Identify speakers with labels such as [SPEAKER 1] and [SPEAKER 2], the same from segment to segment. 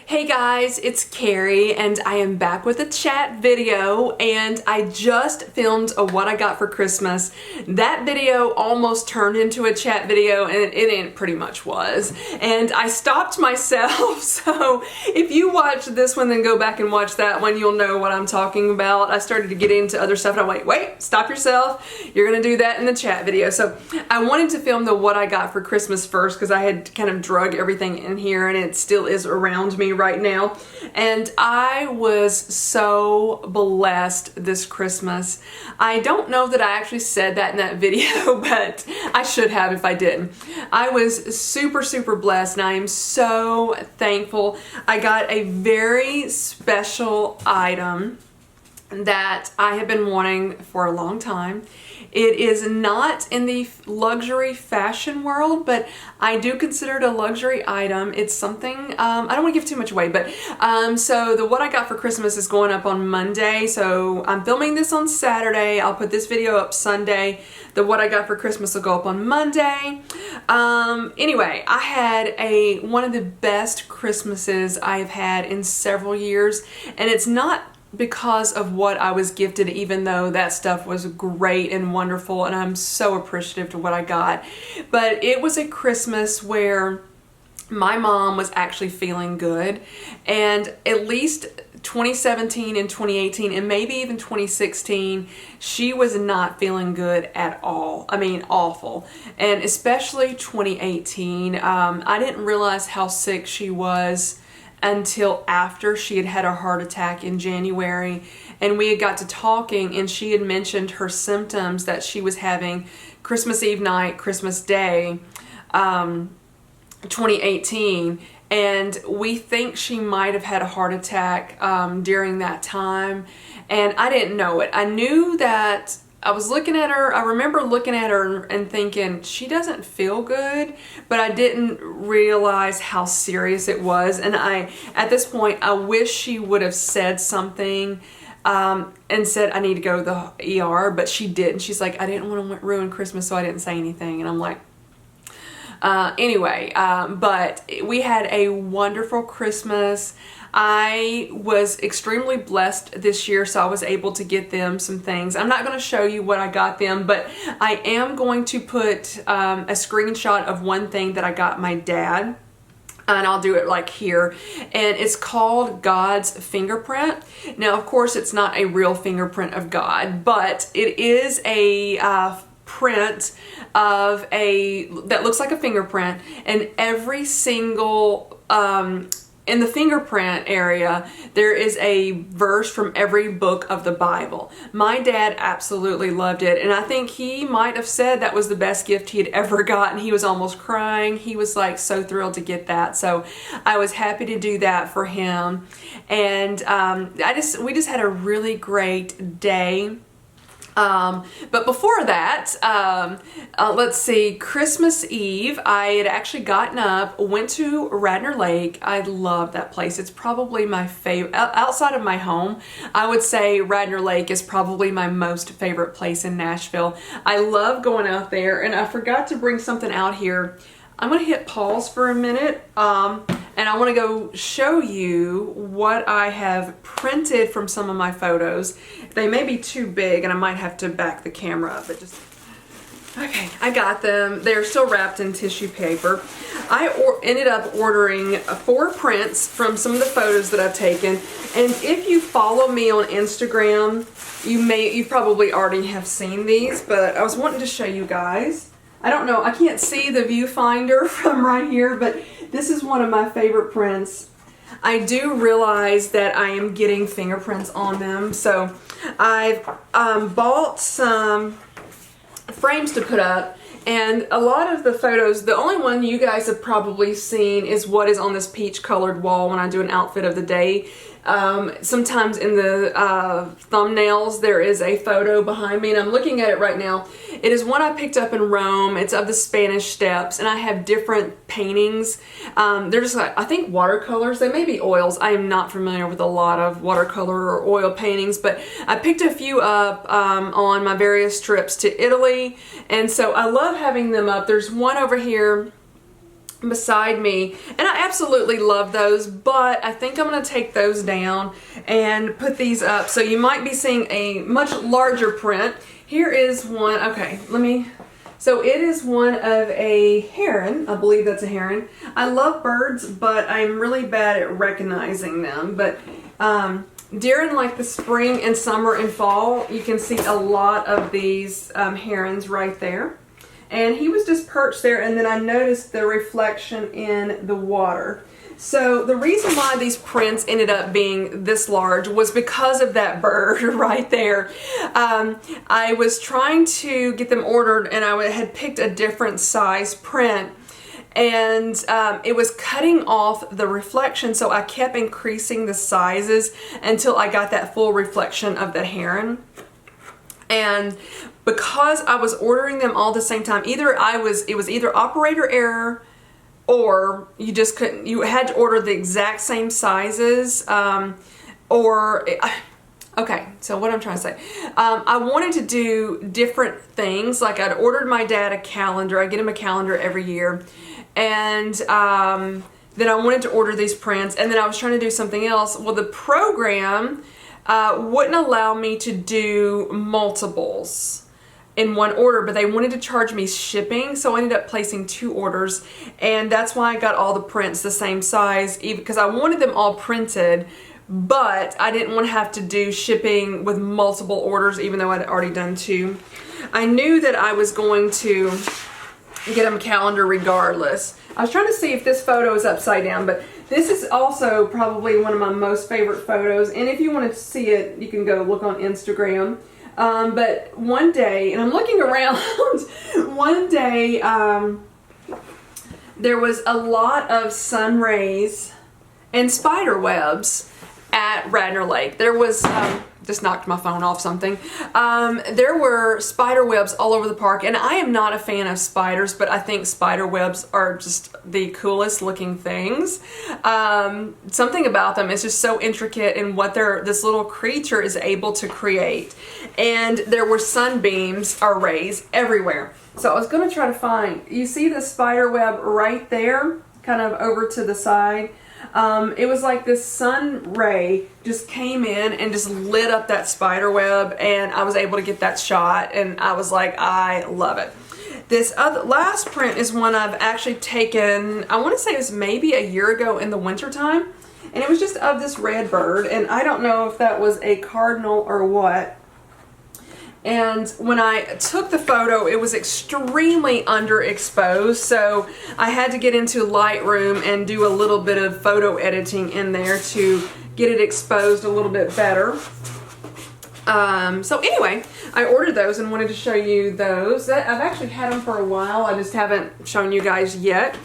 [SPEAKER 1] Hey guys, it's Carrie and I am back with a chat video, and I just filmed a what I got for Christmas. That video almost turned into a chat video, and it pretty much was. And I stopped myself, so if you watch this one then go back and watch that one, you'll know what I'm talking about. I started to get into other stuff and I'm like, wait, stop yourself. You're gonna do that in the chat video. So I wanted to film the what I got for Christmas first because I had kind of drug everything in here and it still is around me right now, and I was so blessed this Christmas. I don't know that I actually said that in that video, but I should have if I didn't. I was super blessed and I am so thankful. I got a very special item that I have been wanting for a long time. It is not in the luxury fashion world, but I do consider it a luxury item. It's something, I don't want to give too much away, but so the what I got for Christmas is going up on Monday. So I'm filming this on Saturday. I'll put this video up Sunday. The what I got for Christmas will go up on Monday. Anyway, I had one of the best Christmases I've had in several years, and it's not because of what I was gifted, even though that stuff was great and wonderful and I'm so appreciative to what I got. But it was a Christmas where my mom was actually feeling good, and at least 2017 and 2018 and maybe even 2016, she was not feeling good at all. I mean, awful. And especially 2018, I didn't realize how sick she was until after she had had a heart attack in January, and we had got to talking and she had mentioned her symptoms that she was having Christmas Eve night, Christmas Day, 2018, and we think she might have had a heart attack during that time, and I didn't know it. I knew that I was looking at her, I remember looking at her and thinking, she doesn't feel good, but I didn't realize how serious it was. And at this point, I wish she would have said something and said, I need to go to the ER, but she didn't. She's like, I didn't want to ruin Christmas, so I didn't say anything. And I'm like, anyway, but we had a wonderful Christmas. I was extremely blessed this year, so I was able to get them some things. I'm not going to show you what I got them, but I am going to put a screenshot of one thing that I got my dad, and I'll do it like here, and it's called God's fingerprint. Now, of course, it's not a real fingerprint of God, but it is a print of that looks like a fingerprint, and every single in the fingerprint area, there is a verse from every book of the Bible. My dad absolutely loved it, and I think he might have said that was the best gift he had ever gotten. He was almost crying. He was like so thrilled to get that. So I was happy to do that for him, and we just had a really great day. But before that, let's see, Christmas Eve, I had actually gotten up, went to Radnor Lake. I love that place. It's probably my favorite, outside of my home, I would say Radnor Lake is probably my most favorite place in Nashville. I love going out there, and I forgot to bring something out here. I'm going to hit pause for a minute, and I want to go show you what I have printed from some of my photos. They may be too big, and I might have to back the camera up, but just... Okay, I got them. They're still wrapped in tissue paper. I ended up ordering 4 prints from some of the photos that I've taken, and if you follow me on Instagram, you probably already have seen these, but I was wanting to show you guys. I don't know, I can't see the viewfinder from right here, but this is one of my favorite prints. I do realize that I am getting fingerprints on them, so I've bought some frames to put up, and a lot of the photos, the only one you guys have probably seen is what is on this peach colored wall when I do an outfit of the day. Sometimes in the thumbnails there is a photo behind me, and I'm looking at it right now. It is one I picked up in Rome. It's of the Spanish Steps, and I have different paintings. They're just like, I think watercolors. They may be oils. I am not familiar with a lot of watercolor or oil paintings, but I picked a few up on my various trips to Italy, and so I love having them up. There's one over here beside me, and I absolutely love those, but I think I'm going to take those down and put these up, so you might be seeing a much larger print. Here is one. Okay, so it is one of a heron. I believe that's a heron. I love birds, but I'm really bad at recognizing them. But during like the spring and summer and fall, you can see a lot of these herons right there. And he was just perched there, and then I noticed the reflection in the water. So the reason why these prints ended up being this large was because of that bird right there. I was trying to get them ordered, and I had picked a different size print, and it was cutting off the reflection, so I kept increasing the sizes until I got that full reflection of the heron. And because I was ordering them all at the same time, it was either operator error, or you just couldn't, you had to order the exact same sizes, okay, so what I'm trying to say, I wanted to do different things. Like I'd ordered my dad a calendar. I get him a calendar every year, and then I wanted to order these prints, and then I was trying to do something else. Well, the program wouldn't allow me to do multiples in one order, but they wanted to charge me shipping, so I ended up placing 2 orders, and that's why I got all the prints the same size, because I wanted them all printed, but I didn't want to have to do shipping with multiple orders, even though I'd already done 2. I knew that I was going to get them a calendar regardless. I was trying to see if this photo is upside down, but this is also probably one of my most favorite photos, and if you want to see it, you can go look on Instagram. But one day, and I'm looking around, one day there was a lot of sun rays and spider webs at Radnor Lake. There was, just knocked my phone off something. There were spider webs all over the park, and I am not a fan of spiders, but I think spider webs are just the coolest looking things. Something about them is just so intricate in what this little creature is able to create. And there were sunbeams or rays everywhere. So I was going to try to find, you see the spider web right there, kind of over to the side? It was like this sun ray just came in and just lit up that spider web, and I was able to get that shot, and I was like, I love it. This last print is one I've actually taken, I want to say it was maybe a year ago in the winter time, and it was just of this red bird, and I don't know if that was a cardinal or what. And when I took the photo, it was extremely underexposed, so I had to get into Lightroom and do a little bit of photo editing in there to get it exposed a little bit better. So anyway, I ordered those and wanted to show you those. I've actually had them for a while, I just haven't shown you guys yet.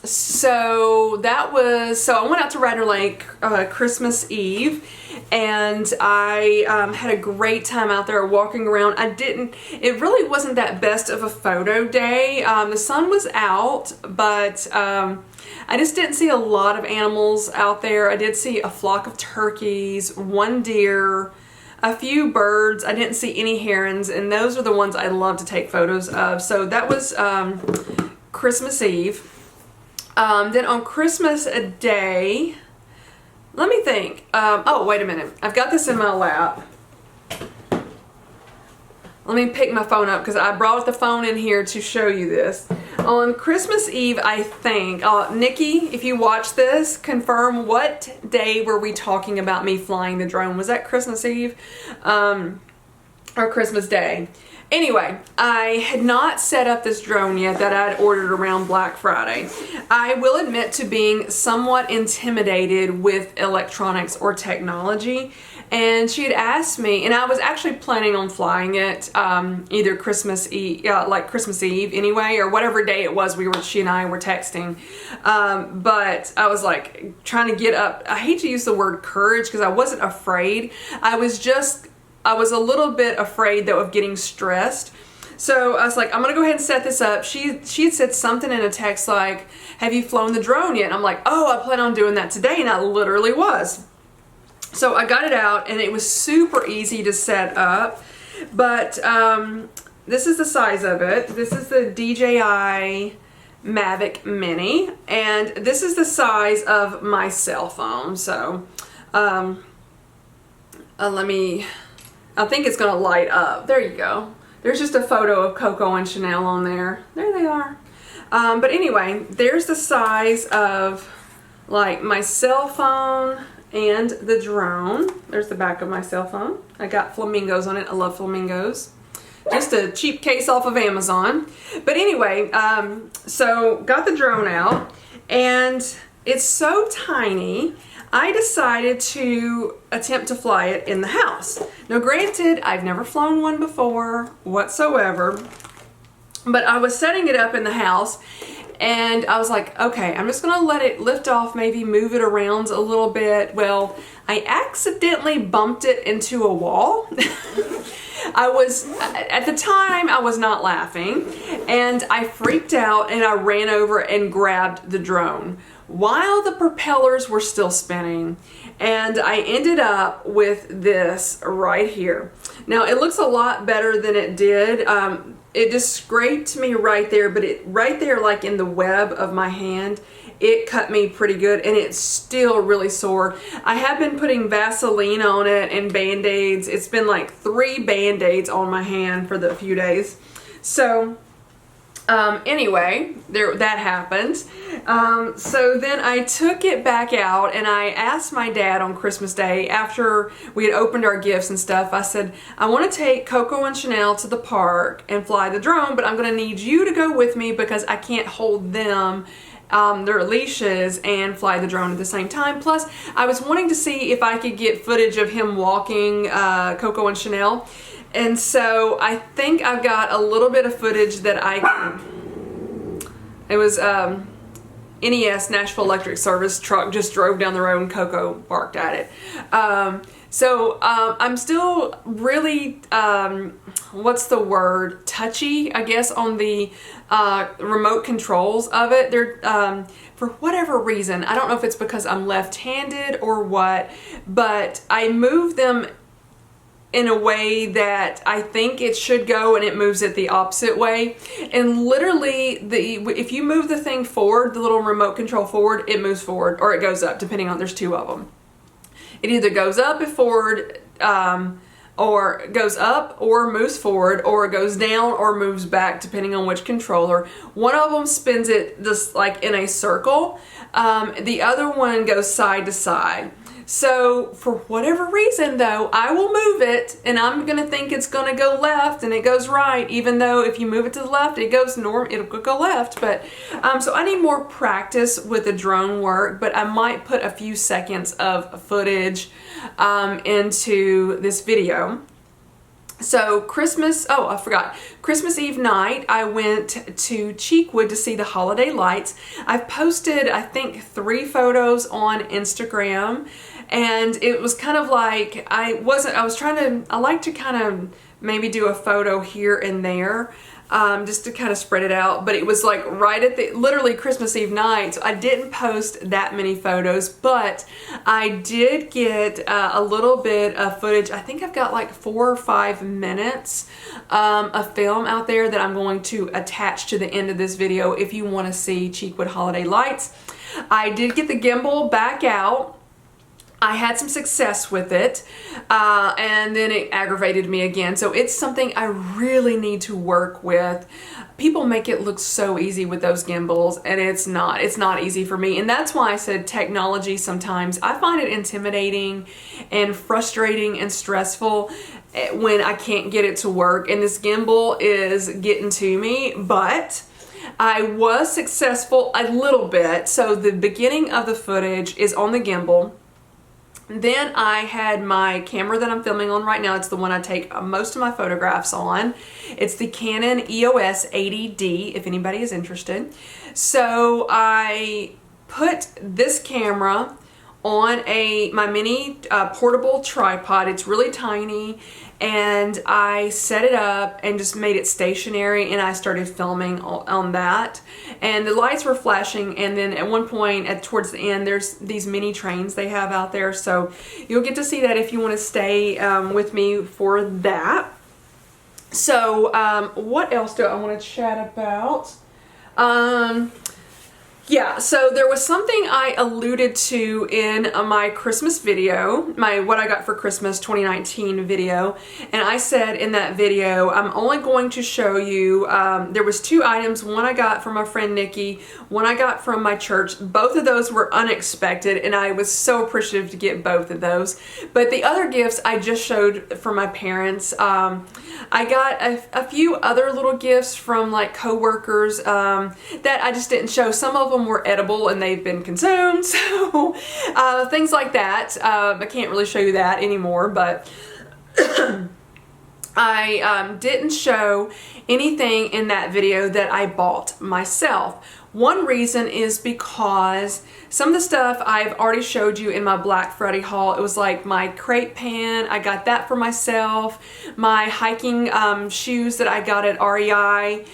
[SPEAKER 1] So I went out to Radnor Lake Christmas Eve, and I had a great time out there walking around. It really wasn't that best of a photo day. The sun was out, but I just didn't see a lot of animals out there. I did see a flock of turkeys, 1 deer, a few birds. I didn't see any herons, and those are the ones I love to take photos of. So that was Christmas Eve. Then on Christmas Day, let me think. Oh, wait a minute. I've got this in my lap. Let me pick my phone up because I brought the phone in here to show you this. On Christmas Eve, I think, Nikki, if you watch this, confirm what day were we talking about me flying the drone? Was that Christmas Eve or Christmas Day? Anyway, I had not set up this drone yet that I'd ordered around Black Friday. I will admit to being somewhat intimidated with electronics or technology, and she had asked me, and I was actually planning on flying it either Christmas Eve, like Christmas Eve anyway, or whatever day it was she and I were texting. But I was like trying to get up, I hate to use the word courage because I wasn't afraid. I was a little bit afraid though of getting stressed. So I was like, I'm gonna go ahead and set this up. She had said something in a text like, have you flown the drone yet? And I'm like, oh, I plan on doing that today, and I literally was. So I got it out, and it was super easy to set up. But this is the size of it. This is the DJI Mavic Mini, and this is the size of my cell phone. So I think it's gonna light up. There you go. There's just a photo of Coco and Chanel on there. There they are. But anyway, there's the size of like my cell phone and the drone. There's the back of my cell phone. I got flamingos on it. I love flamingos. Just a cheap case off of Amazon. But anyway, so got the drone out, and it's so tiny, I decided to attempt to fly it in the house. Now granted, I've never flown one before whatsoever, but I was setting it up in the house, and I was like, okay, I'm just gonna let it lift off, maybe move it around a little bit. Well, I accidentally bumped it into a wall. At the time, I was not laughing, and I freaked out and I ran over and grabbed the drone while the propellers were still spinning, and I ended up with this right here. Now, it looks a lot better than it did. It just scraped me right there, but right there, like in the web of my hand, it cut me pretty good, and it's still really sore. I have been putting Vaseline on it and Band-Aids. It's been like 3 Band-Aids on my hand for the few days. So anyway, that happened. So then I took it back out, and I asked my dad on Christmas Day, after we had opened our gifts and stuff, I said, I want to take Coco and Chanel to the park and fly the drone, but I'm going to need you to go with me because I can't hold them, their leashes, and fly the drone at the same time. Plus, I was wanting to see if I could get footage of him walking Coco and Chanel. And so I think I've got a little bit of footage that I can. It was NES, Nashville Electric Service truck just drove down the road and Coco barked at it. So I'm still really, what's the word, touchy, I guess, on the remote controls of it. They're, for whatever reason, I don't know if it's because I'm left-handed or what, but I move them in a way that I think it should go, and it moves it the opposite way. And literally, if you move the thing forward, the little remote control forward, it moves forward, or it goes up, depending on, there's 2 of them. It either goes up and forward, or goes up or moves forward, or it goes down or moves back, depending on which controller. One of them spins it just like in a circle. The other one goes side to side. So for whatever reason though, I will move it, and I'm gonna think it's gonna go left and it goes right, even though if you move it to the left, it goes it'll go left. But so I need more practice with the drone work, but I might put a few seconds of footage into this video. So Christmas Eve night, I went to Cheekwood to see the holiday lights. I've posted, I think, 3 photos on Instagram, and it was kind of like, I like to kind of maybe do a photo here and there, just to kind of spread it out. But it was like right at literally Christmas Eve night, so I didn't post that many photos, but I did get a little bit of footage. I think I've got like 4 or 5 minutes of film out there that I'm going to attach to the end of this video if you want to see Cheekwood holiday lights. I did get the gimbal back out. I had some success with it, and then it aggravated me again. So it's something I really need to work with. People make it look so easy with those gimbals, and it's not. It's not easy for me. And that's why I said technology sometimes, I find it intimidating and frustrating and stressful when I can't get it to work. And this gimbal is getting to me, but I was successful a little bit. So the beginning of the footage is on the gimbal. Then I had my camera that I'm filming on right now. It's the one I take most of my photographs on. It's the Canon EOS 80D, if anybody is interested. So I put this camera on my mini portable tripod. It's really tiny, and I set it up and just made it stationary, and I started filming on that. And the lights were flashing, and then at one point towards the end, there's these mini trains they have out there, so you'll get to see that if you want to stay with me for that. So what else do I want to chat about? Yeah, so there was something I alluded to in my Christmas video, my What I Got for Christmas 2019 video, and I said in that video, I'm only going to show you, there was 2 items, one I got from my friend Nikki, one I got from my church. Both of those were unexpected, and I was so appreciative to get both of those. But the other gifts I just showed from my parents. I got a few other little gifts from like co-workers that I just didn't show. Some of them were edible and they've been consumed, so things like that. I can't really show you that anymore, but I didn't show anything in that video that I bought myself. One reason is because some of the stuff I've already showed you in my Black Friday haul. It was like my crepe pan, I got that for myself. My hiking shoes that I got at REI.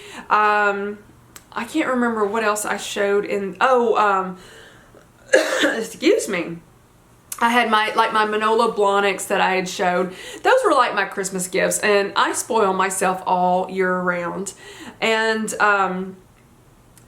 [SPEAKER 1] I can't remember what else I showed in, excuse me. I had my Manolo Blahniks that I had showed. Those were like my Christmas gifts, and I spoil myself all year round. And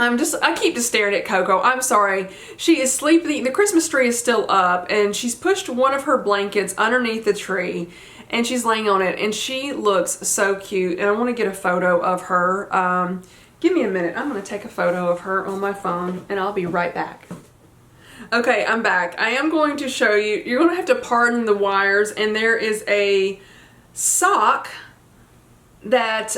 [SPEAKER 1] I keep just staring at Coco. I'm sorry. She is sleeping. The Christmas tree is still up, and she's pushed one of her blankets underneath the tree, and she's laying on it, and she looks so cute. And I want to get a photo of her. Give me a minute. I'm going to take a photo of her on my phone, and I'll be right back. Okay, I'm back. I am going to show you. You're going to have to pardon the wires, and there is a sock that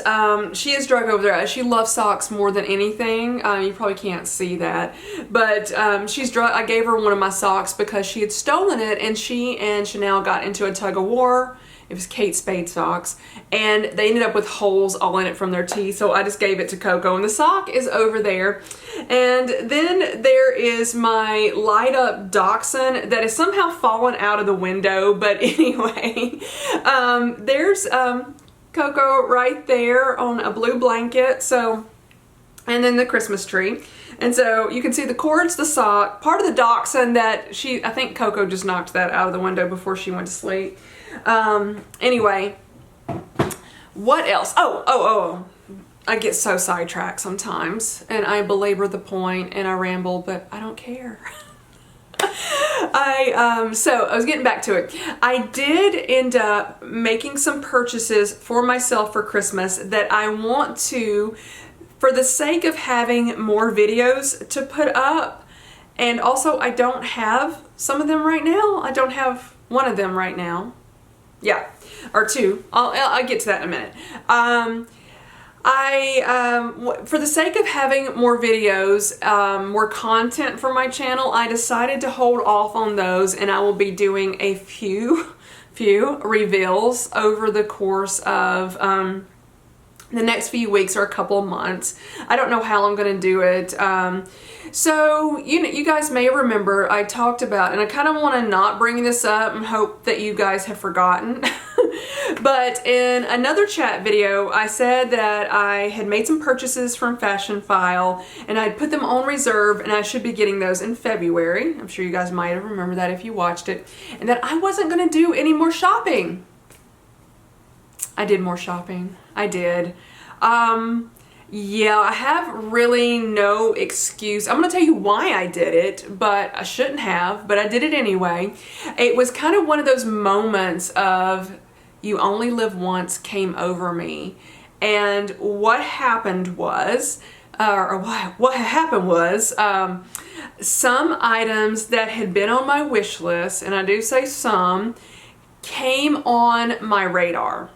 [SPEAKER 1] she has drug over there. She loves socks more than anything. You probably can't see that, but I gave her one of my socks because she had stolen it, and she and Chanel got into a tug of war. It was Kate Spade socks, and they ended up with holes all in it from their teeth, so I just gave it to Coco, and the sock is over there. And then there is my light up dachshund that has somehow fallen out of the window, but anyway, there's Coco right there on a blue blanket, so, and then the Christmas tree. And so you can see the cords, the sock, part of the dachshund that I think Coco just knocked that out of the window before she went to sleep. Anyway, what else? Oh, I get so sidetracked sometimes, and I belabor the point and I ramble, but I don't care. So I was getting back to it. I did end up making some purchases for myself for Christmas that I want to, for the sake of having more videos to put up, and also I don't have some of them right now. I don't have one of them right now. Yeah, or 2. I'll get to that in a minute. For the sake of having more videos, more content for my channel, I decided to hold off on those, and I will be doing a few reveals over the course of the next few weeks or a couple of months. I don't know how I'm going to do it. So, you guys may remember I talked about, and I kind of want to not bring this up and hope that you guys have forgotten. But in another chat video, I said that I had made some purchases from Fashion File, and I'd put them on reserve, and I should be getting those in February. I'm sure you guys might have remembered that if you watched it. And that I wasn't going to do any more shopping. I did more shopping. I did. Yeah, I have really no excuse. I'm going to tell you why I did it, but I shouldn't have, but I did it anyway. It was kind of one of those moments of you only live once came over me. And what happened was, some items that had been on my wish list, and I do say some, came on my radar.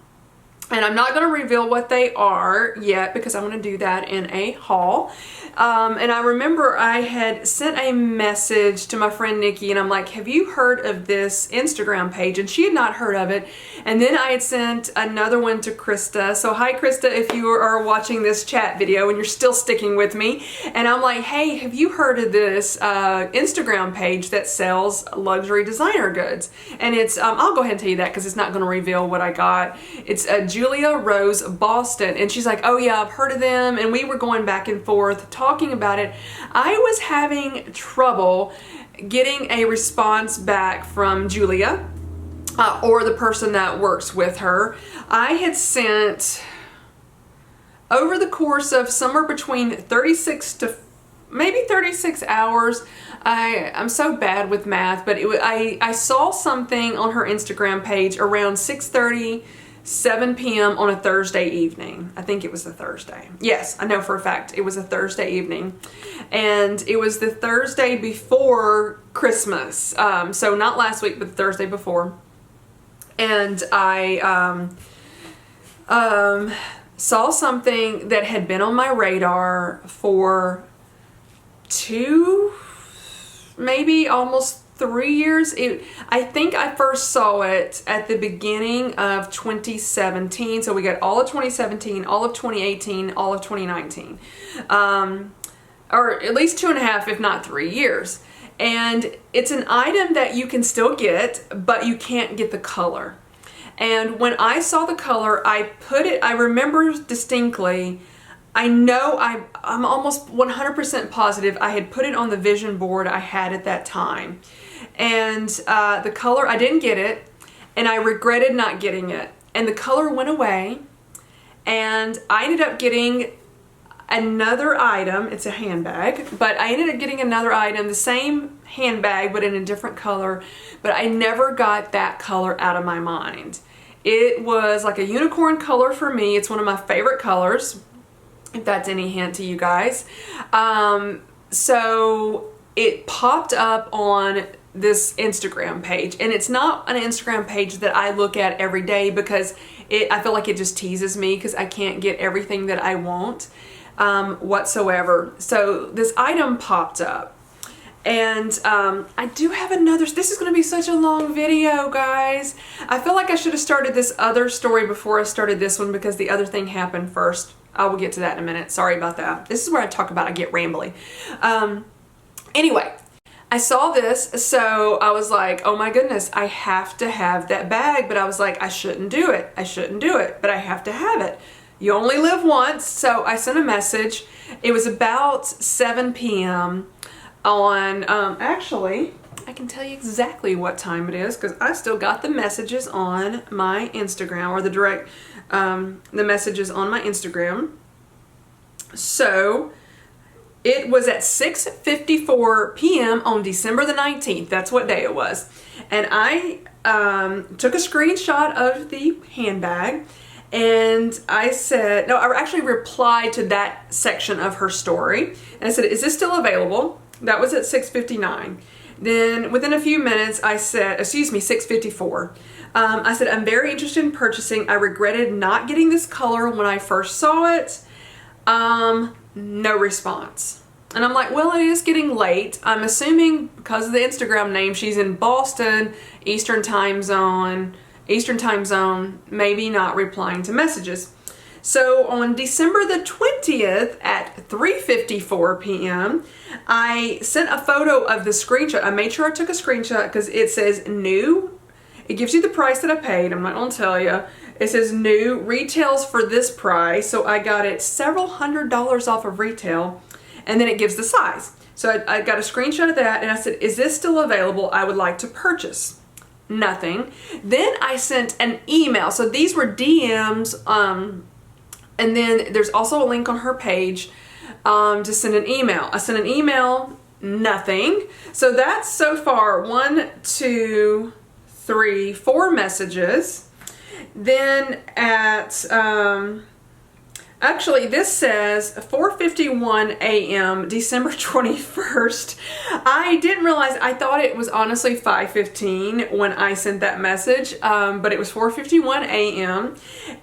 [SPEAKER 1] And I'm not going to reveal what they are yet because I'm going to do that in a haul. And I remember I had sent a message to my friend Nikki, and I'm like, have you heard of this Instagram page? And she had not heard of it. And then I had sent another one to Krista. So hi Krista, if you are watching this chat video and you're still sticking with me. And I'm like, hey, have you heard of this Instagram page that sells luxury designer goods? And it's, I'll go ahead and tell you that because it's not going to reveal what I got. It's Julia Rose Boston. And she's like, oh yeah, I've heard of them. And we were going back and forth talking about it. I was having trouble getting a response back from Julia or the person that works with her. I had sent over the course of somewhere between 36 to maybe 36 hours. I'm so bad with math, but I saw something on her Instagram page around 6:30, 7 p.m. on a Thursday evening. I think it was a Thursday. Yes, I know for a fact it was a Thursday evening. And it was the Thursday before Christmas. So not last week, but the Thursday before. And I saw something that had been on my radar for 2, maybe almost 3 years. I think I first saw it at the beginning of 2017. So we got all of 2017, all of 2018, all of 2019. Or at least 2.5, if not 3 years. And it's an item that you can still get, but you can't get the color. And when I saw the color, I remember distinctly, I'm almost 100% positive I had put it on the vision board I had at that time. And the color, I didn't get it, and I regretted not getting it. And the color went away, and I ended up getting another item. It's a handbag, but I ended up getting another item, the same handbag, but in a different color. But I never got that color out of my mind. It was like a unicorn color for me. It's one of my favorite colors, if that's any hint to you guys. So it popped up on this Instagram page, and it's not an Instagram page that I look at every day because I feel like it just teases me because I can't get everything that I want whatsoever. So this item popped up, and I do have another. This is going to be such a long video, guys. I feel like I should have started this other story before I started this one because the other thing happened first. I will get to that in a minute. Sorry about that. This is where I talk about I get rambly. Anyway, I saw this, so I was like, oh my goodness, I have to have that bag. But I was like, I shouldn't do it. I shouldn't do it, but I have to have it. You only live once. So I sent a message. It was about 7 p.m. on, actually, I can tell you exactly what time it is because I still got the messages on my Instagram, or the direct, the messages on my Instagram. So it was at 6:54 p.m. on December the 19th. That's what day it was. And I took a screenshot of the handbag, and I said, no, I actually replied to that section of her story. And I said, is this still available? That was at 6:59. Then within a few minutes, I said, 6:54. I said, I'm very interested in purchasing. I regretted not getting this color when I first saw it. No response. And I'm like, well, it is getting late. I'm assuming because of the Instagram name, she's in Boston, Eastern time zone, maybe not replying to messages. So on December the 20th at 3:54 p.m., I sent a photo of the screenshot. I made sure I took a screenshot because it says new. It gives you the price that I paid. I'm not going to tell you. It says new, retails for this price. So I got it several $100s off of retail, and then it gives the size. So I got a screenshot of that, and I said, is this still available? I would like to purchase. Nothing. Then I sent an email. So these were DMs, and then there's also a link on her page to send an email. I sent an email, nothing. So that's so far 1, 2, 3, 4 messages. Then at, actually this says 4:51 a.m. December 21st. I didn't realize, I thought it was honestly 5:15 when I sent that message, but it was 4:51 a.m.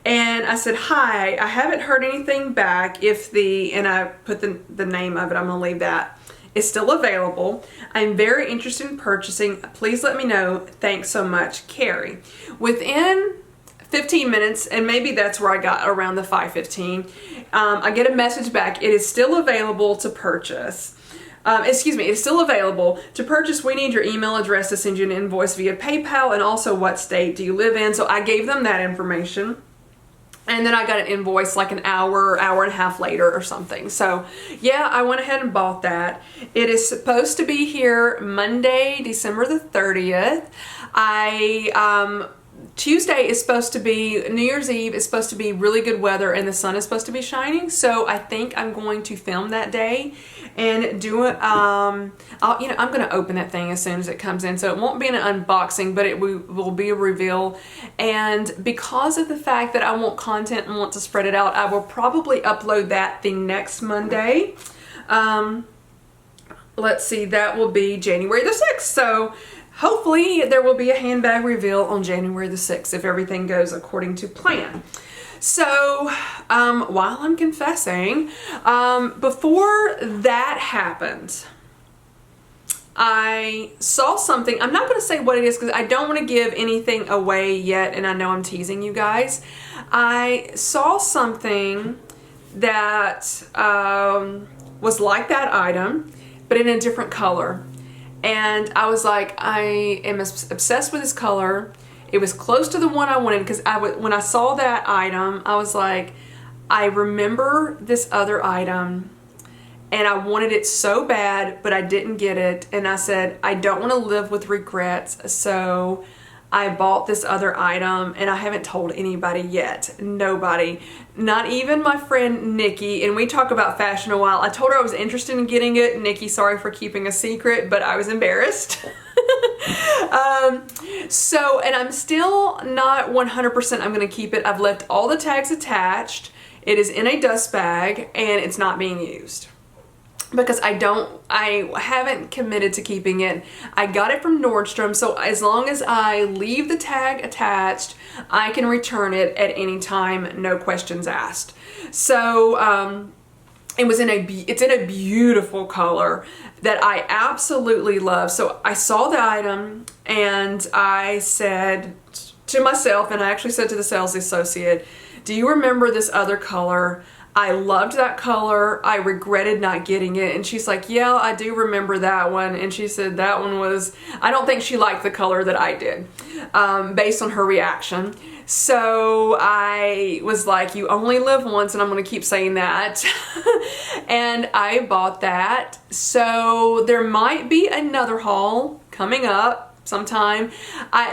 [SPEAKER 1] And I said, hi, I haven't heard anything back. And I put the name of it, I'm gonna leave that. It's still available. I'm very interested in purchasing. Please let me know. Thanks so much, Karrie. Within 15 minutes, and maybe that's where I got around the 5:15, I get a message back. It is still available to purchase. Excuse me, it's still available to purchase. We need your email address to send you an invoice via PayPal, and also what state do you live in. So I gave them that information. And then I got an invoice like an hour and a half later or something. So yeah, I went ahead and bought that. It is supposed to be here Monday, December the 30th. Tuesday is supposed to be, New Year's Eve is supposed to be really good weather and the sun is supposed to be shining. So I think I'm going to film that day and do it. I'm going to open that thing as soon as it comes in. So it won't be an unboxing, but it will be a reveal. And because of the fact that I want content and want to spread it out, I will probably upload that the next Monday. Let's see, that will be January the 6th. So hopefully there will be a handbag reveal on January the 6th if everything goes according to plan. So while I'm confessing, before that happened, I saw something. I'm not going to say what it is because I don't want to give anything away yet, and I know I'm teasing you guys. I saw something that was like that item, but in a different color. And I was like, I am obsessed with this color. It was close to the one I wanted because when I saw that item, I was like, I remember this other item and I wanted it so bad, but I didn't get it. And I said, I don't want to live with regrets. So I bought this other item and I haven't told anybody yet. Nobody. Not even my friend Nikki. And we talk about fashion a while. I told her I was interested in getting it. Nikki, sorry for keeping a secret, but I was embarrassed. And I'm still not 100% I'm going to keep it. I've left all the tags attached. It is in a dust bag and it's not being used. Because I haven't committed to keeping it. I got it from Nordstrom, so as long as I leave the tag attached, I can return it at any time, no questions asked. So it's in a beautiful color that I absolutely love. So I saw the item and I said to myself, and I actually said to the sales associate, do you remember this other color? I loved that color. I regretted not getting it. And she's like, yeah, I do remember that one. And she said that one was, I don't think she liked the color that I did, based on her reaction. So I was like, you only live once, and I'm going to keep saying that. And I bought that. So there might be another haul coming up sometime.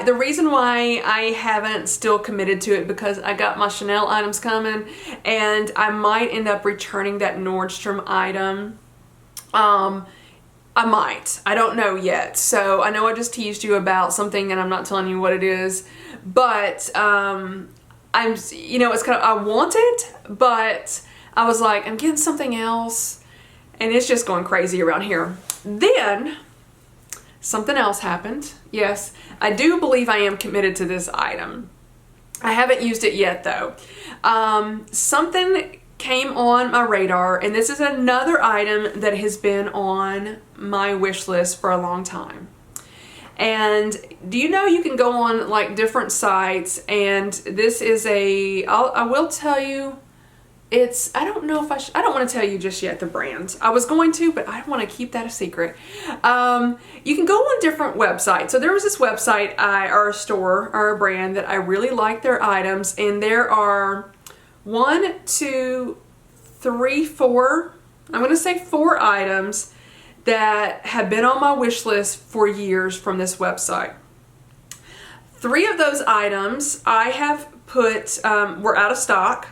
[SPEAKER 1] The reason why I haven't still committed to it because I got my Chanel items coming and I might end up returning that Nordstrom item. I might. I don't know yet. So I know I just teased you about something and I'm not telling you what it is, but it's kind of, I want it, but I was like, I'm getting something else and it's just going crazy around here. Then something else happened. Yes, I do believe I am committed to this item. I haven't used it yet though. Something came on my radar, and this is another item that has been on my wish list for a long time. And do you know you can go on like different sites, and this is I will tell you, I don't know if I don't want to tell you just yet the brand. I was going to, but I want to keep that a secret. You can go on different websites. So there was this website or a store or a brand that I really like their items, and there are 1, 2, 3, 4, I'm going to say 4 items that have been on my wish list for years from this website. 3 of those items I have put, were out of stock.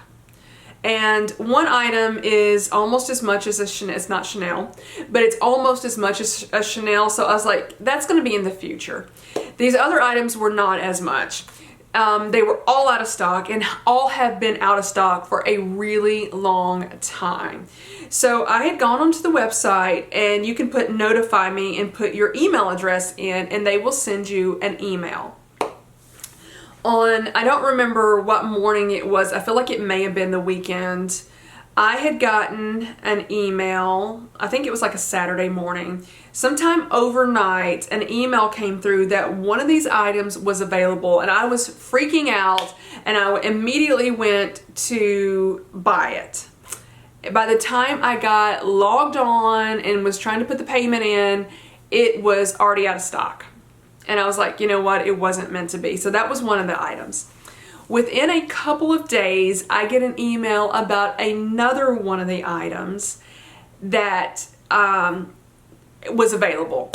[SPEAKER 1] And one item is almost as much as a Chanel. It's not Chanel, but it's almost as much as a Chanel. So I was like, that's going to be in the future. These other items were not as much. They were all out of stock, and all have been out of stock for a really long time. So I had gone onto the website, and you can put notify me and put your email address in, and they will send you an email. I don't remember what morning it was. I feel like it may have been the weekend. I had gotten an email, I think it was like a Saturday morning. Sometime overnight, an email came through that one of these items was available, and I was freaking out, and I immediately went to buy it. By the time I got logged on and was trying to put the payment in, it was already out of stock. And I was like, you know what? It wasn't meant to be. So that was one of the items. Within a couple of days, I get an email about another one of the items that was available.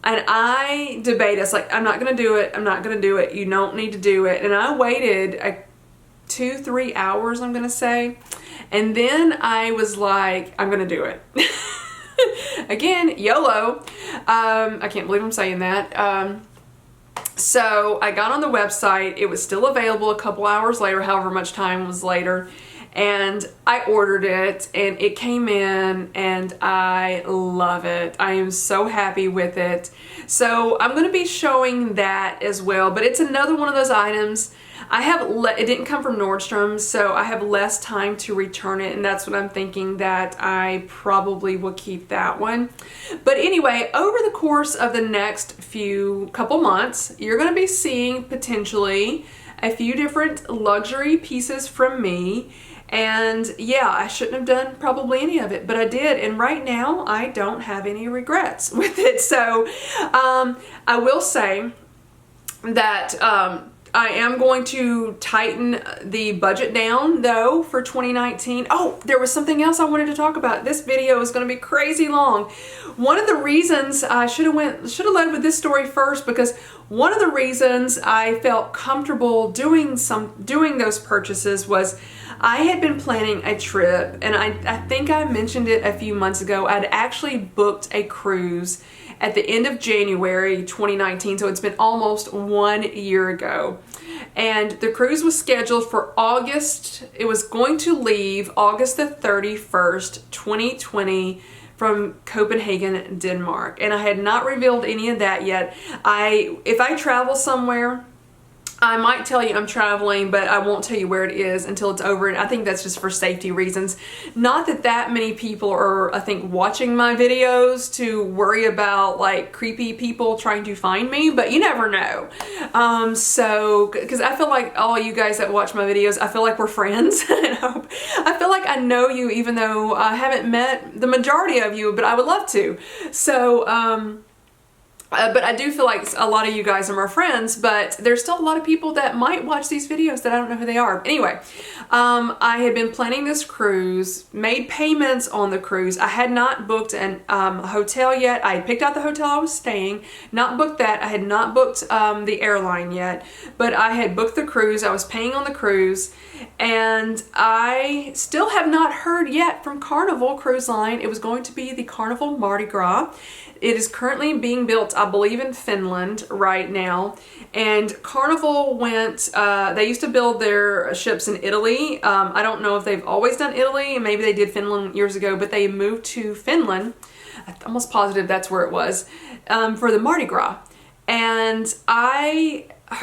[SPEAKER 1] And I debated, it's like, I'm not going to do it. I'm not going to do it. You don't need to do it. And I waited 2-3 hours, I'm going to say. And then I was like, I'm going to do it. Again, YOLO. I can't believe I'm saying that. So I got on the website. It was still available a couple hours later, however much time was later. And I ordered it and it came in and I love it. I am so happy with it. So I'm going to be showing that as well, but it's another one of those items. It didn't come from Nordstrom, so I have less time to return it, and that's what I'm thinking, that I probably will keep that one. But anyway, over the course of the next couple months, you're going to be seeing potentially a few different luxury pieces from me. And yeah, I shouldn't have done probably any of it, but I did. And right now, I don't have any regrets with it. So I will say that I am going to tighten the budget down though for 2019. Oh, there was something else I wanted to talk about. This video is going to be crazy long. One of the reasons I should have led with this story first, because one of the reasons I felt comfortable doing those purchases was I had been planning a trip, and I think I mentioned it a few months ago. I'd actually booked a cruise at the end of January 2019, so it's been almost 1 year ago. And the cruise was scheduled for August. It was going to leave August the 31st, 2020 from Copenhagen, Denmark. And I had not revealed any of that yet. If I travel somewhere, I might tell you I'm traveling, but I won't tell you where it is until it's over. And I think that's just for safety reasons. Not that many people are, I think, watching my videos to worry about like creepy people trying to find me, but you never know. Because I feel like all you guys that watch my videos, I feel like we're friends. I feel like I know you, even though I haven't met the majority of you, but I would love to. So, but I do feel like a lot of you guys are my friends, but there's still a lot of people that might watch these videos that I don't know who they are. Anyway, I had been planning this cruise, made payments on the cruise. I had not booked a hotel yet. I had picked out the hotel I was staying, not booked that. I had not booked the airline yet, but I had booked the cruise. I was paying on the cruise, and I still have not heard yet from Carnival Cruise Line. It was going to be the Carnival Mardi Gras. It is currently being built, I believe, in Finland right now. And Carnival went, they used to build their ships in Italy. I don't know if they've always done Italy, and maybe they did Finland years ago, but they moved to Finland. I'm almost positive that's where it was, for the Mardi Gras. And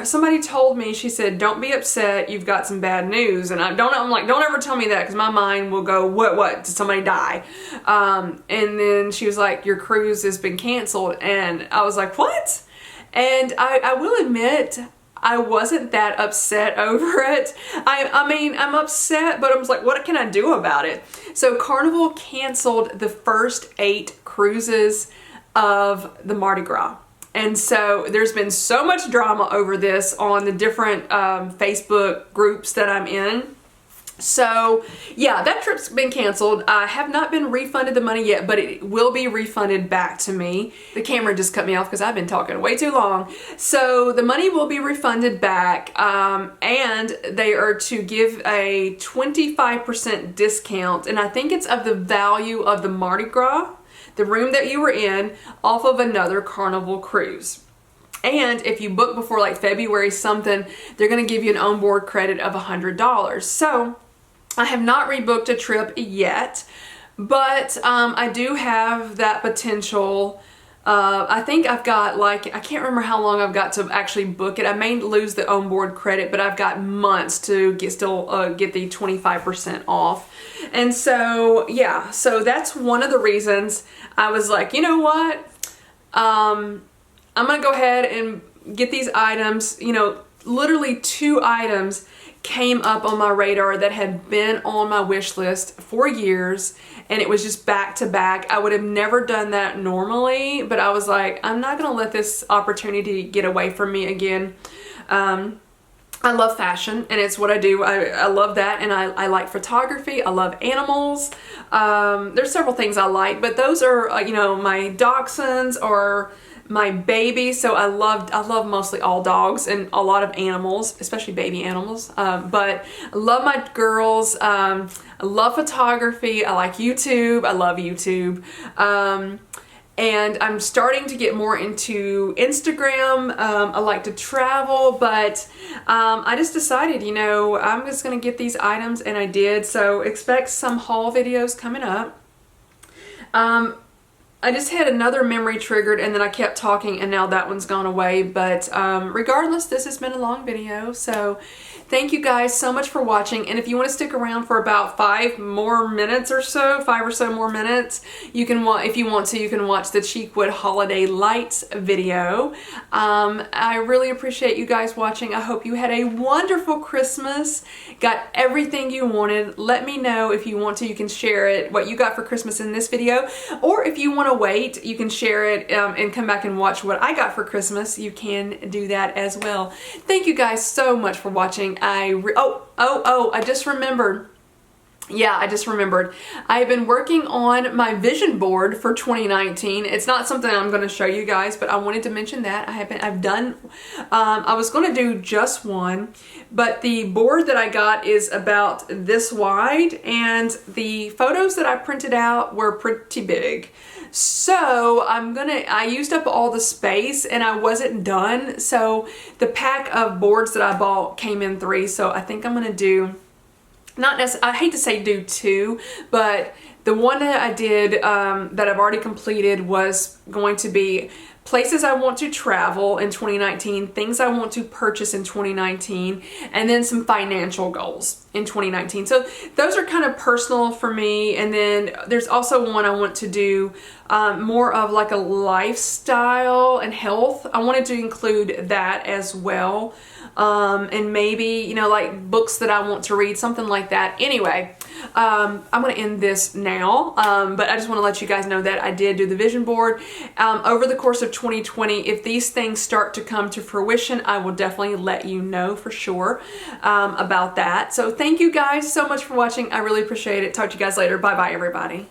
[SPEAKER 1] somebody told me, she said, don't be upset, you've got some bad news. And I'm like, don't ever tell me that, because my mind will go, what, did somebody die? And then she was like, your cruise has been canceled. And I was like, what? And I will admit, I wasn't that upset over it. I mean, I'm upset, but I was like, what can I do about it? So Carnival canceled the first 8 cruises of the Mardi Gras. And so there's been so much drama over this on the different Facebook groups that I'm in. So yeah, that trip's been canceled. I have not been refunded the money yet, but it will be refunded back to me. The camera just cut me off because I've been talking way too long. So the money will be refunded back, and they are to give a 25% discount, and I think it's of the value of the Mardi Gras, the room that you were in, off of another Carnival cruise. And if you book before like February something, they're going to give you an onboard credit of $100. So I have not rebooked a trip yet, but I do have that potential. I think I've got like, I can't remember how long I've got to actually book it. I may lose the onboard credit, but I've got months to get the 25% off. And so, yeah, so that's one of the reasons I was like, you know what? I'm going to go ahead and get these items. You know, literally 2 items came up on my radar that had been on my wish list for years, and it was just back to back. I would have never done that normally, but I was like, I'm not going to let this opportunity get away from me again. I love fashion, and it's what I do. I love that, and I like photography. I love animals. There's several things I like, but those are, you know, my dachshunds or my baby. So I love mostly all dogs and a lot of animals, especially baby animals. But I love my girls. I love photography. I like YouTube. I love YouTube. And I'm starting to get more into Instagram. I like to travel, but I just decided, you know, I'm just going to get these items, and I did. So expect some haul videos coming up. I just had another memory triggered, and then I kept talking, and now that one's gone away. But regardless, this has been a long video, so thank you guys so much for watching. And if you want to stick around for about 5 more minutes or so, 5 or so more minutes, you can if you want to, you can watch the Cheekwood Holiday Lights video. I really appreciate you guys watching. I hope you had a wonderful Christmas, got everything you wanted. Let me know if you want to. You can share it, what you got for Christmas in this video, or if you want to wait, you can share it and come back and watch what I got for Christmas. You can do that as well. Thank you guys so much for watching. I just remembered. Yeah, I just remembered. I've been working on my vision board for 2019. It's not something I'm going to show you guys, but I wanted to mention that. I was going to do just one, but the board that I got is about this wide, and the photos that I printed out were pretty big. So I used up all the space and I wasn't done. So the pack of boards that I bought came in 3. So I think I'm going to do, I hate to say do 2, but the one that I did that I've already completed was going to be places I want to travel in 2019, things I want to purchase in 2019, and then some financial goals in 2019. So those are kind of personal for me. And then there's also one I want to do more of like a lifestyle and health. I wanted to include that as well. And maybe, you know, like books that I want to read, something like that. Anyway, I'm going to end this now, but I just want to let you guys know that I did do the vision board. Over the course of 2020, if these things start to come to fruition, I will definitely let you know for sure about that. So thank you guys so much for watching. I really appreciate it. Talk to you guys later. Bye-bye, everybody.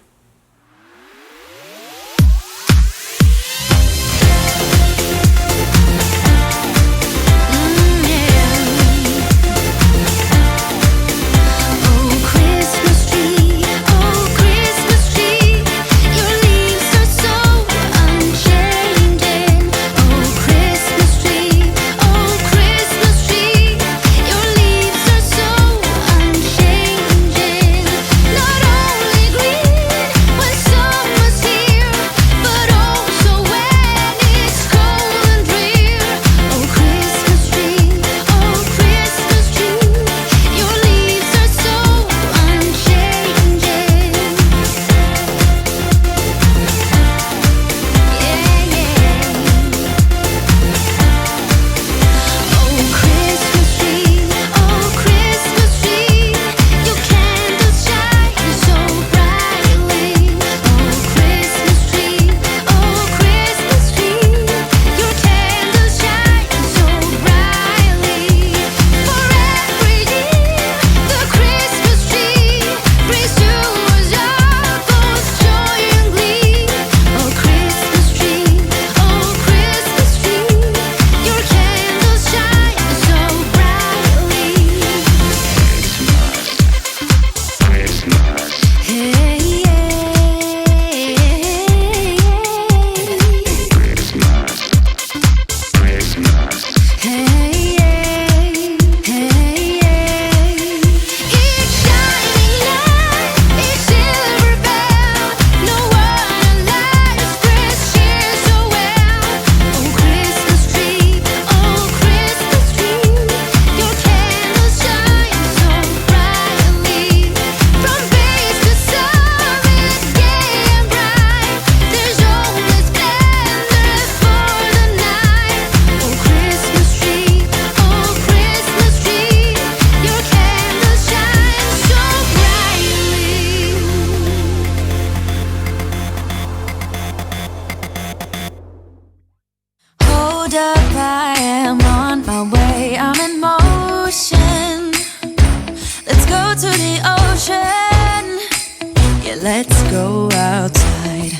[SPEAKER 2] Let's go outside.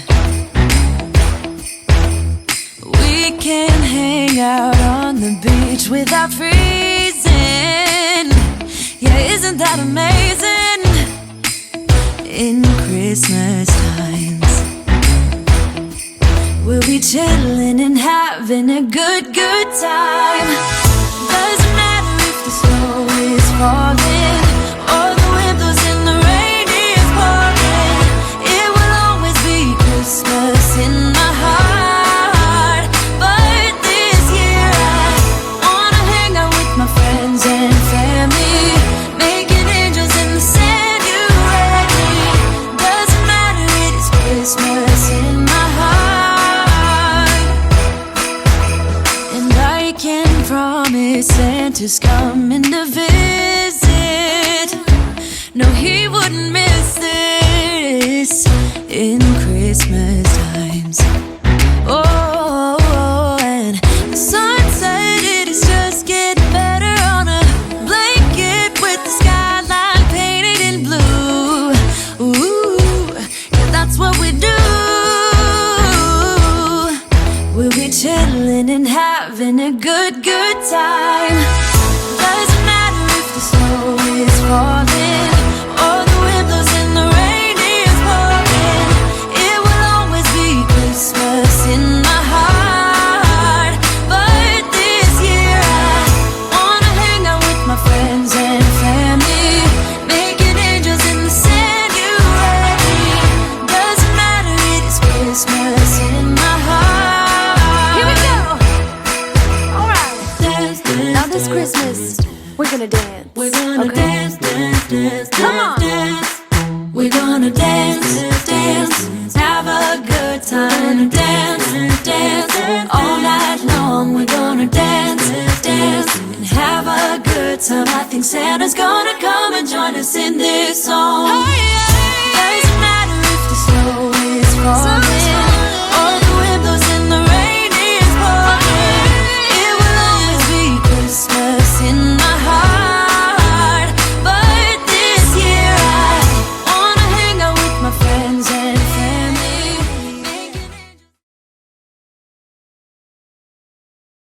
[SPEAKER 2] We March without freezing. Yeah, isn't that amazing? In Christmas times, we'll be chilling and having a good time. Doesn't matter if the snow is falling or the wind blows and the rain is pouring. It will always be Christmas in my heart. But this year I wanna hang out with my friends and family, making angels in the sand. You ready? Doesn't matter, it is Christmas in my heart. And I can promise Santa's coming to visit. No, he wouldn't miss this in Christmas times. Oh, and the sun said it is just getting better on a blanket with the skyline painted in blue. Ooh, yeah, that's what we do. We'll be chilling and having a good time. Doesn't matter if the snow is falling or the wind blows and the rain is pouring. It will always be Christmas in my heart. But this year I wanna hang out with my friends and family, making angels in the sand. You ready? Doesn't matter, it is Christmas in my heart. Here we go. All right. Dance, dance, now this Christmas, we're gonna dance. We're gonna dance, dance, dance, come on. Dance. We're gonna dance, dance, have a good time. Dance, dance, all night long. We're gonna dance, dance, and have a good time. I think Santa's gonna come and join us in this song. Doesn't matter if the snow is falling